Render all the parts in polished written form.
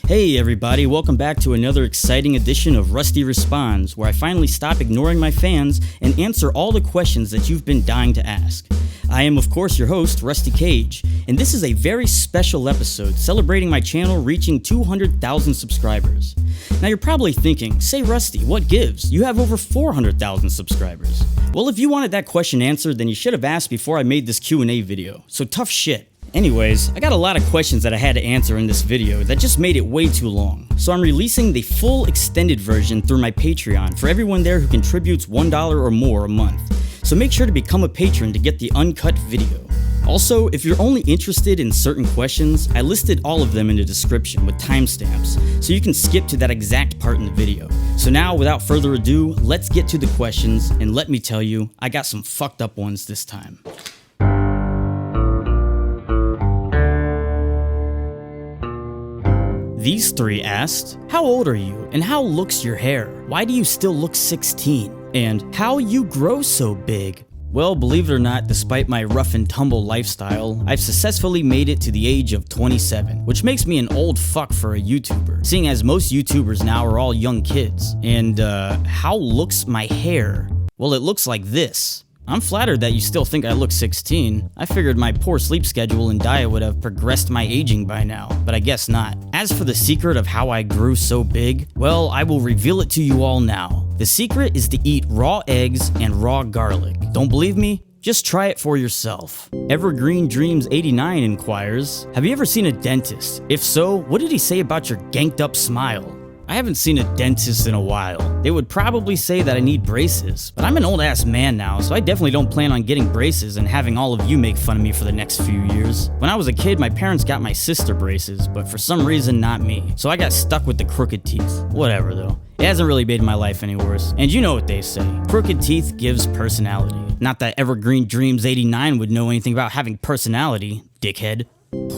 Hey everybody, welcome back to another exciting edition of Rusty Responds, where I finally stop ignoring my fans and answer all the questions that you've been dying to ask. I am of course your host, Rusty Cage, and this is a very special episode celebrating my channel reaching 200,000 subscribers. Now you're probably thinking, say Rusty, what gives? You have over 400,000 subscribers. Well, if you wanted that question answered, then you should have asked before I made this Q&A video, so tough shit. Anyways, I got a lot of questions that I had to answer in this video that just made it way too long. So I'm releasing the full extended version through my Patreon for everyone there who contributes $1 or more a month. So make sure to become a patron to get the uncut video. Also, if you're only interested in certain questions, I listed all of them in the description with timestamps, so you can skip to that exact part in the video. So now, without further ado, let's get to the questions, and let me tell you, I got some fucked up ones this time. These three asked, how old are you and how looks your hair? Why do you still look 16? And how you grow so big? Well, believe it or not, despite my rough and tumble lifestyle, I've successfully made it to the age of 27, which makes me an old fuck for a YouTuber, seeing as most YouTubers now are all young kids. And how looks my hair? Well, it looks like this. I'm flattered that you still think I look 16. I figured my poor sleep schedule and diet would have progressed my aging by now, but I guess not. As for the secret of how I grew so big, well, I will reveal it to you all now. The secret is to eat raw eggs and raw garlic. Don't believe me? Just try it for yourself. Evergreen Dreams 89 inquires, have you ever seen a dentist? If so, what did he say about your ganked up smile? I haven't seen a dentist in a while. They would probably say that I need braces, but I'm an old ass man now, so I definitely don't plan on getting braces and having all of you make fun of me for the next few years. When I was a kid, my parents got my sister braces, but for some reason not me, so I got stuck with the crooked teeth. Whatever though. It hasn't really made my life any worse. And you know what they say, crooked teeth gives personality. Not that Evergreen Dreams 89 would know anything about having personality, dickhead.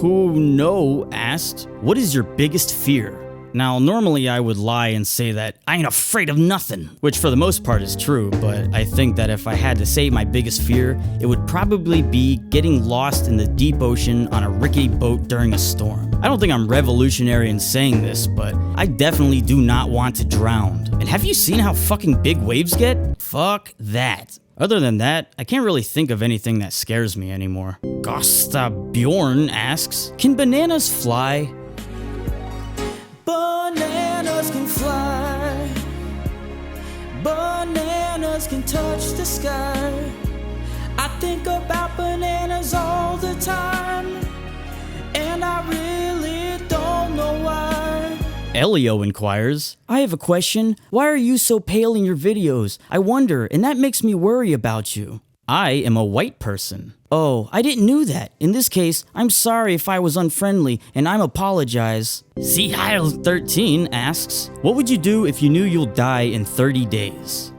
Who no asked, what is your biggest fear? Now, normally I would lie and say that I ain't afraid of nothing, which for the most part is true, but I think that if I had to say my biggest fear, it would probably be getting lost in the deep ocean on a rickety boat during a storm. I don't think I'm revolutionary in saying this, but I definitely do not want to drown. And have you seen how fucking big waves get? Fuck that. Other than that, I can't really think of anything that scares me anymore. Gosta Bjorn asks, can bananas fly? Bananas can fly. Bananas can touch the sky. I think about bananas all the time, and I really don't know why. Elio inquires, I have a question. Why are you so pale in your videos? I wonder, and that makes me worry about you. I am a white person. Oh, I didn't know that. In this case, I'm sorry if I was unfriendly, and I apologize. Heil13 asks, what would you do if you knew you'll die in 30 days?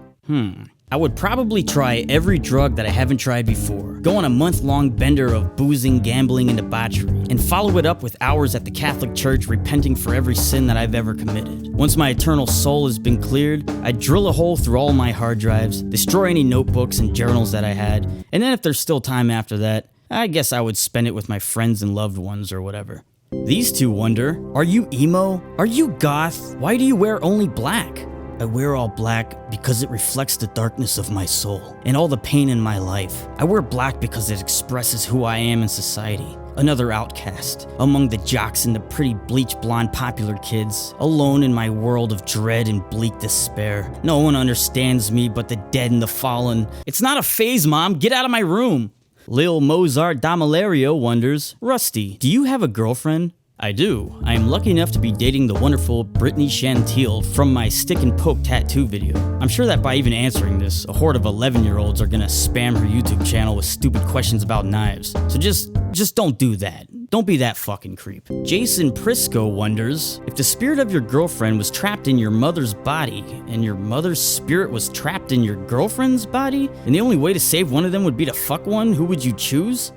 I would probably try every drug that I haven't tried before, go on a month-long bender of boozing, gambling, and debauchery, and follow it up with hours at the Catholic Church repenting for every sin that I've ever committed. Once my eternal soul has been cleared, I'd drill a hole through all my hard drives, destroy any notebooks and journals that I had, and then if there's still time after that, I guess I would spend it with my friends and loved ones or whatever. These two wonder, are you emo? Are you goth? Why do you wear only black? I wear all black because it reflects the darkness of my soul and all the pain in my life. I wear black because it expresses who I am in society. Another outcast, among the jocks and the pretty bleach blonde popular kids, alone in my world of dread and bleak despair. No one understands me but the dead and the fallen. It's not a phase, Mom. Get out of my room. Lil Mozart Damalario wonders, Rusty, do you have a girlfriend? I do. I am lucky enough to be dating the wonderful Brittany Chantil from my stick and poke tattoo video. I'm sure that by even answering this, a horde of 11-year-olds are gonna spam her YouTube channel with stupid questions about knives. So just don't do that. Don't be that fucking creep. Jason Prisco wonders, if the spirit of your girlfriend was trapped in your mother's body, and your mother's spirit was trapped in your girlfriend's body, and the only way to save one of them would be to fuck one, who would you choose?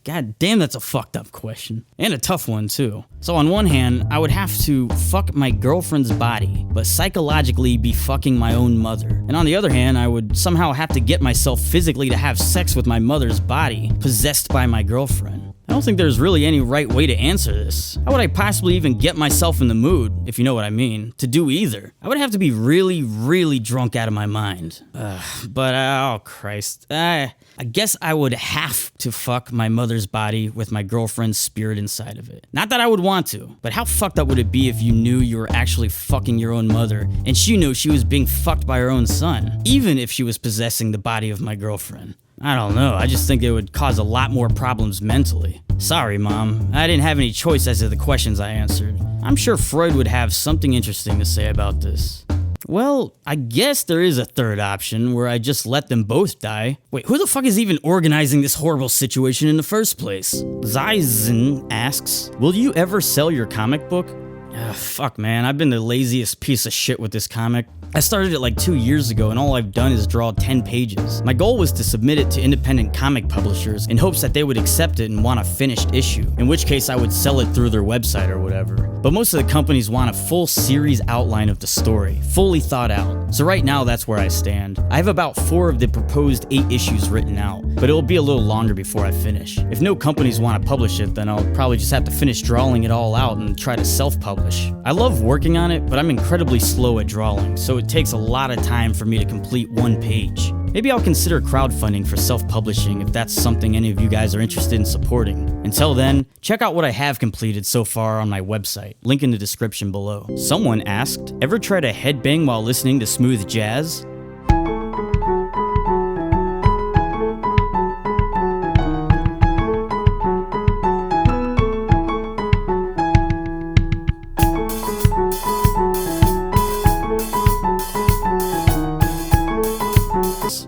God damn, that's a fucked up question. And a tough one, too. So on one hand, I would have to fuck my girlfriend's body, but psychologically be fucking my own mother. And on the other hand, I would somehow have to get myself physically to have sex with my mother's body, possessed by my girlfriend. I don't think there's really any right way to answer this. How would I possibly even get myself in the mood, if you know what I mean, to do either? I would have to be really, really drunk out of my mind. But oh Christ. I guess I would have to fuck my mother's body with my girlfriend's spirit inside of it. Not that I would want to, but how fucked up would it be if you knew you were actually fucking your own mother and she knew she was being fucked by her own son, even if she was possessing the body of my girlfriend? I don't know, I just think it would cause a lot more problems mentally. Sorry, Mom, I didn't have any choice as to the questions I answered. I'm sure Freud would have something interesting to say about this. Well, I guess there is a third option where I just let them both die. Wait, who the fuck is even organizing this horrible situation in the first place? Zaizen asks, will you ever sell your comic book? Fuck man, I've been the laziest piece of shit with this comic. I started it like 2 years ago and all I've done is draw 10 pages. My goal was to submit it to independent comic publishers in hopes that they would accept it and want a finished issue, in which case I would sell it through their website or whatever. But most of the companies want a full series outline of the story, fully thought out. So right now that's where I stand. I have about 4 of the proposed 8 issues written out, but it'll be a little longer before I finish. If no companies want to publish it, then I'll probably just have to finish drawing it all out and try to self-publish. I love working on it, but I'm incredibly slow at drawing, so it takes a lot of time for me to complete 1 page. Maybe I'll consider crowdfunding for self-publishing if that's something any of you guys are interested in supporting. Until then, check out what I have completed so far on my website, link in the description below. Someone asked, ever try to headbang while listening to smooth jazz?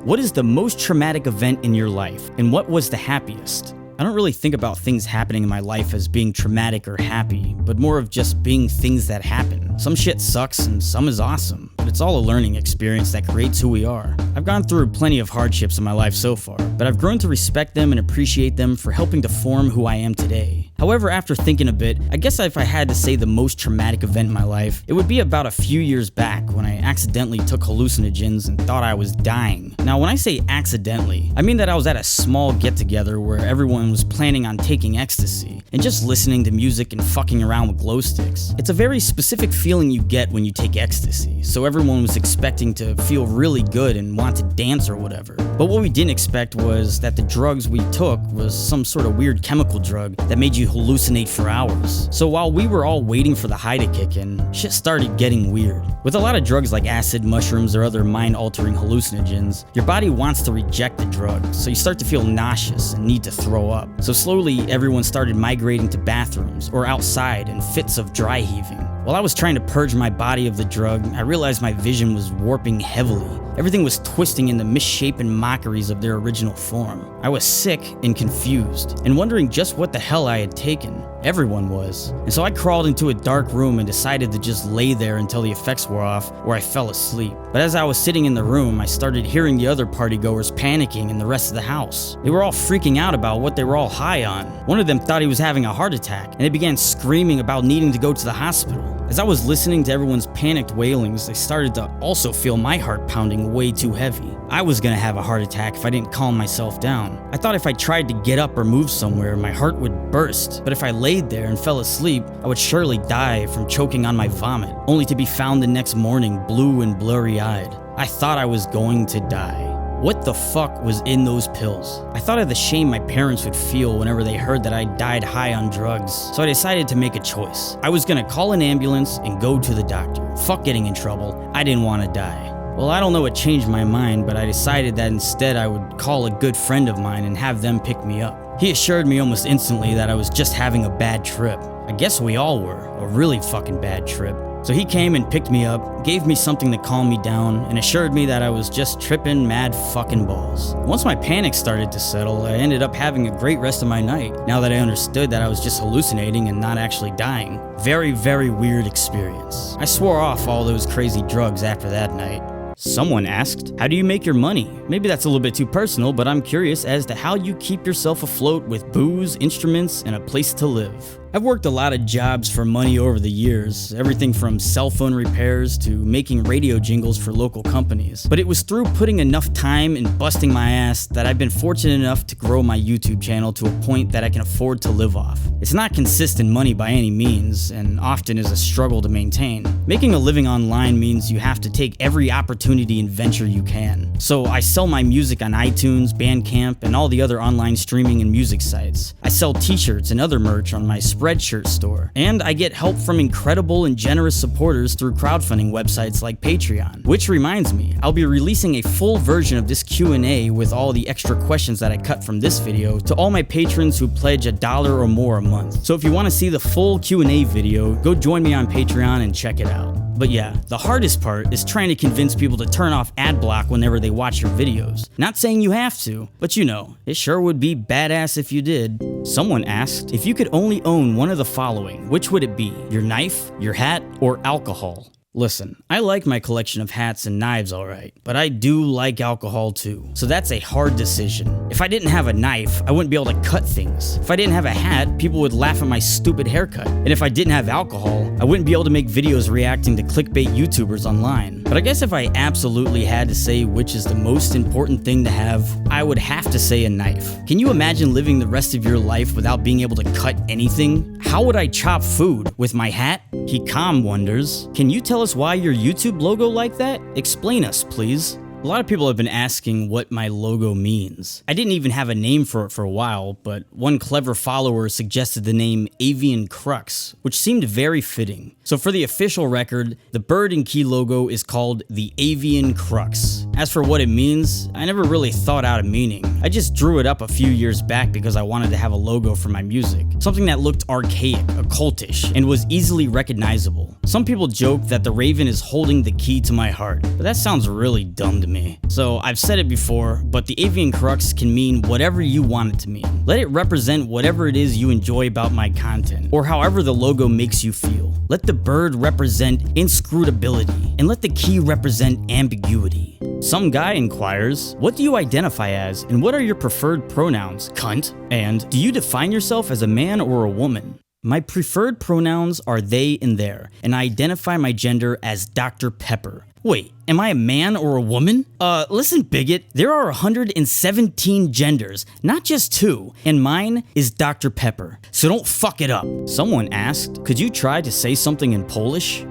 What is the most traumatic event in your life, and what was the happiest? I don't really think about things happening in my life as being traumatic or happy, but more of just being things that happen. Some shit sucks and some is awesome, but it's all a learning experience that creates who we are. I've gone through plenty of hardships in my life so far, but I've grown to respect them and appreciate them for helping to form who I am today. However, after thinking a bit, I guess if I had to say the most traumatic event in my life, it would be about a few years back when I accidentally took hallucinogens and thought I was dying. Now, when I say accidentally, I mean that I was at a small get-together where everyone was planning on taking ecstasy and just listening to music and fucking around with glow sticks. It's a very specific feeling you get when you take ecstasy, so everyone was expecting to feel really good and want to dance or whatever. But what we didn't expect was that the drugs we took was some sort of weird chemical drug that made you hallucinate for hours. So while we were all waiting for the high to kick in, shit started getting weird. With a lot of drugs like acid, mushrooms, or other mind-altering hallucinogens, your body wants to reject the drug, so you start to feel nauseous and need to throw up. So slowly, everyone started migrating to bathrooms or outside in fits of dry heaving. While I was trying to purge my body of the drug, I realized my vision was warping heavily. Everything was twisting into misshapen mockeries of their original form. I was sick and confused, and wondering just what the hell I had taken. Everyone was. And so I crawled into a dark room and decided to just lay there until the effects wore off, or I fell asleep. But as I was sitting in the room, I started hearing the other partygoers panicking in the rest of the house. They were all freaking out about what they were all high on. One of them thought he was having a heart attack, and they began screaming about needing to go to the hospital. As I was listening to everyone's panicked wailings, I started to also feel my heart pounding way too heavy. I was gonna have a heart attack if I didn't calm myself down. I thought if I tried to get up or move somewhere, my heart would burst, but if I laid there and fell asleep, I would surely die from choking on my vomit, only to be found the next morning blue and blurry-eyed. I thought I was going to die. What the fuck was in those pills? I thought of the shame my parents would feel whenever they heard that I died high on drugs, so I decided to make a choice. I was gonna call an ambulance and go to the doctor. Fuck getting in trouble. I didn't want to die. Well, I don't know what changed my mind, but I decided that instead I would call a good friend of mine and have them pick me up. He assured me almost instantly that I was just having a bad trip. I guess we all were. A really fucking bad trip. So he came and picked me up, gave me something to calm me down, and assured me that I was just tripping mad fucking balls. Once my panic started to settle, I ended up having a great rest of my night, now that I understood that I was just hallucinating and not actually dying. Very, very weird experience. I swore off all those crazy drugs after that night. Someone asked, how do you make your money? Maybe that's a little bit too personal, but I'm curious as to how you keep yourself afloat with booze, instruments, and a place to live. I've worked a lot of jobs for money over the years, everything from cell phone repairs to making radio jingles for local companies. But it was through putting enough time and busting my ass that I've been fortunate enough to grow my YouTube channel to a point that I can afford to live off. It's not consistent money by any means, and often is a struggle to maintain. Making a living online means you have to take every opportunity and venture you can. So I sell my music on iTunes, Bandcamp, and all the other online streaming and music sites. I sell t-shirts and other merch on my Spreadshirt store. And I get help from incredible and generous supporters through crowdfunding websites like Patreon. Which reminds me, I'll be releasing a full version of this Q&A with all the extra questions that I cut from this video to all my patrons who pledge $1 or more a month. So if you want to see the full Q&A video, go join me on Patreon and check it out. But yeah, the hardest part is trying to convince people to turn off ad block whenever they watch your videos. Not saying you have to, but you know, it sure would be badass if you did. Someone asked, if you could only own one of the following, which would it be? Your knife, your hat, or alcohol? Listen, I like my collection of hats and knives alright, but I do like alcohol too, so that's a hard decision. If I didn't have a knife, I wouldn't be able to cut things. If I didn't have a hat, people would laugh at my stupid haircut. And if I didn't have alcohol, I wouldn't be able to make videos reacting to clickbait YouTubers online. But I guess if I absolutely had to say which is the most important thing to have, I would have to say a knife. Can you imagine living the rest of your life without being able to cut anything? How would I chop food? With my hat? Hikam wonders, can you tell us why your YouTube logo like that? Explain us, please. A lot of people have been asking what my logo means. I didn't even have a name for it for a while, but one clever follower suggested the name Avian Crux, which seemed very fitting. So for the official record, the bird and key logo is called the Avian Crux. As for what it means, I never really thought out a meaning. I just drew it up a few years back because I wanted to have a logo for my music. Something that looked archaic, occultish, and was easily recognizable. Some people joke that the raven is holding the key to my heart, but that sounds really dumb to me. So I've said it before, but the Avian Crux can mean whatever you want it to mean. Let it represent whatever it is you enjoy about my content, or however the logo makes you feel. Let the bird represent inscrutability, and let the key represent ambiguity. Some guy inquires, what do you identify as, and what are your preferred pronouns, cunt? And do you define yourself as a man or a woman? My preferred pronouns are they and their, and I identify my gender as Dr. Pepper. Wait, am I a man or a woman? Listen, bigot, there are 117 genders, not just 2, and mine is Dr. Pepper, so don't fuck it up. Someone asked, could you try to say something in Polish?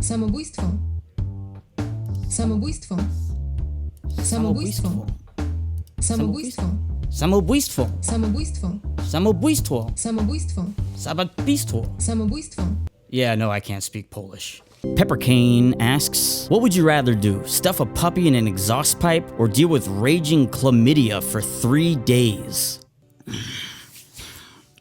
Samobójstwo. Samobójstwo. Samobójstwo. Samobójstwo. Samobójstwo. Samobójstwo. Samobójstwo. Samobójstwo. Samobójstwo. Samobójstwo. Yeah, no, I can't speak Polish. Peppercane asks, what would you rather do? Stuff a puppy in an exhaust pipe or deal with raging chlamydia for 3 days?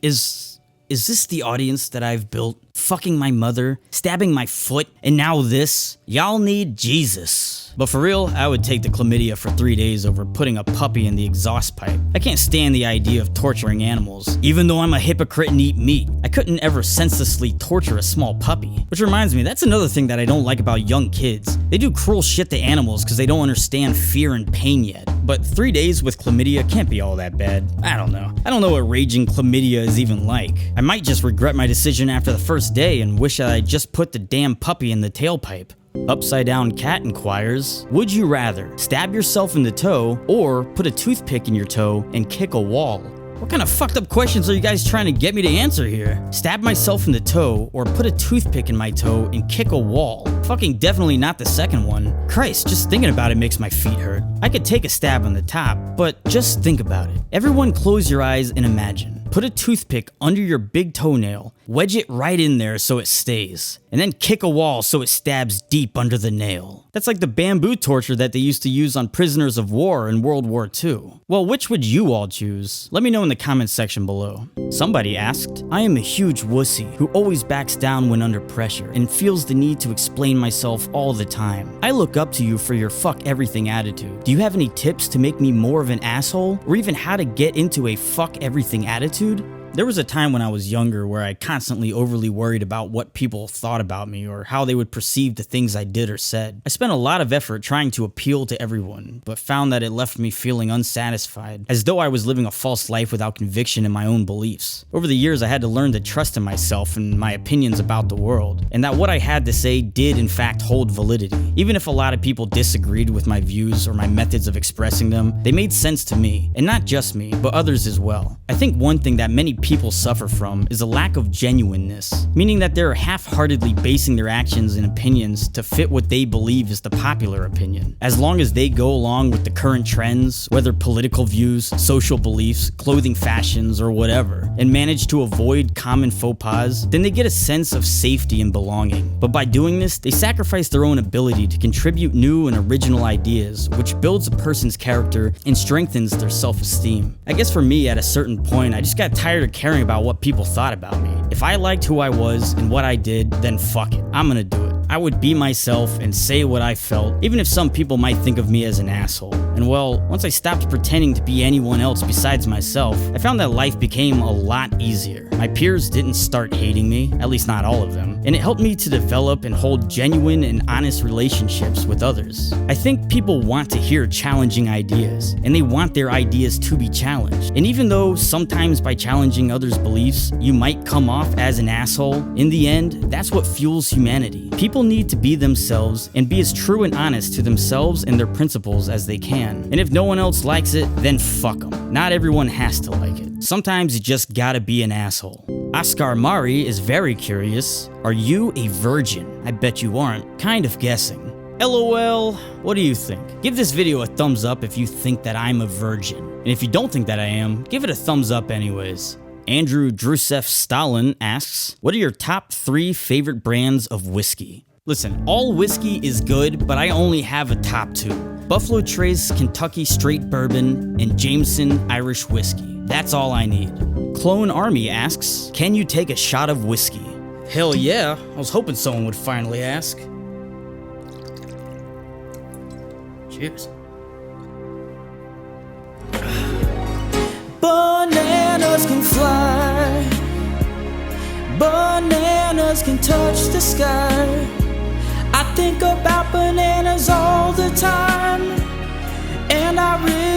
Is this the audience that I've built? Fucking my mother, stabbing my foot, and now this? Y'all need Jesus. But for real, I would take the chlamydia for 3 days over putting a puppy in the exhaust pipe. I can't stand the idea of torturing animals. Even though I'm a hypocrite and eat meat, I couldn't ever senselessly torture a small puppy. Which reminds me, that's another thing that I don't like about young kids. They do cruel shit to animals because they don't understand fear and pain yet. But 3 days with chlamydia can't be all that bad. I don't know. I don't know what raging chlamydia is even like. I might just regret my decision after the first day and wish that I just put the damn puppy in the tailpipe. Upside Down Cat inquires, would you rather stab yourself in the toe or put a toothpick in your toe and kick a wall? What kind of fucked up questions are you guys trying to get me to answer here? Stab myself in the toe or put a toothpick in my toe and kick a wall? Fucking definitely not the second one. Christ, just thinking about it makes my feet hurt. I could take a stab on the top, but just think about it. Everyone close your eyes and imagine. Put a toothpick under your big toenail, wedge it right in there so it stays, and then kick a wall so it stabs deep under the nail. That's like the bamboo torture that they used to use on prisoners of war in World War II. Well, which would you all choose? Let me know in the comments section below. Somebody asked, I am a huge wussy who always backs down when under pressure and feels the need to explain myself all the time. I look up to you for your fuck everything attitude. Do you have any tips to make me more of an asshole, or even how to get into a fuck everything attitude? There was a time when I was younger where I constantly overly worried about what people thought about me or how they would perceive the things I did or said. I spent a lot of effort trying to appeal to everyone, but found that it left me feeling unsatisfied, as though I was living a false life without conviction in my own beliefs. Over the years, I had to learn to trust in myself and my opinions about the world, and that what I had to say did in fact hold validity. Even if a lot of people disagreed with my views or my methods of expressing them, they made sense to me, and not just me, but others as well. I think one thing that many people suffer from is a lack of genuineness, meaning that they're half-heartedly basing their actions and opinions to fit what they believe is the popular opinion. As long as they go along with the current trends, whether political views, social beliefs, clothing fashions, or whatever, and manage to avoid common faux pas, then they get a sense of safety and belonging. But by doing this, they sacrifice their own ability to contribute new and original ideas, which builds a person's character and strengthens their self-esteem. I guess for me, at a certain point, I just got tired of caring about what people thought about me. If I liked who I was and what I did, then fuck it, I'm gonna do it. I would be myself and say what I felt, even if some people might think of me as an asshole. And well, once I stopped pretending to be anyone else besides myself, I found that life became a lot easier. My peers didn't start hating me, at least not all of them, and it helped me to develop and hold genuine and honest relationships with others. I think people want to hear challenging ideas, and they want their ideas to be challenged. And even though sometimes by challenging others' beliefs, you might come off as an asshole, in the end, that's what fuels humanity. People need to be themselves and be as true and honest to themselves and their principles as they can. And if no one else likes it, then fuck them. Not everyone has to like it. Sometimes you just gotta be an asshole. Oscar Mari is very curious. Are you a virgin? I bet you aren't. Kind of guessing. LOL, what do you think? Give this video a thumbs up if you think that I'm a virgin. And if you don't think that I am, give it a thumbs up anyways. Andrew Drusev Stalin asks, what are your top 3 favorite brands of whiskey? Listen, all whiskey is good, but I only have a top 2. Buffalo Trace Kentucky Straight Bourbon and Jameson Irish Whiskey. That's all I need. Clone Army asks, can you take a shot of whiskey? Hell yeah, I was hoping someone would finally ask. Cheers. Bananas can fly, bananas can touch the sky. I think about bananas all the time, and I really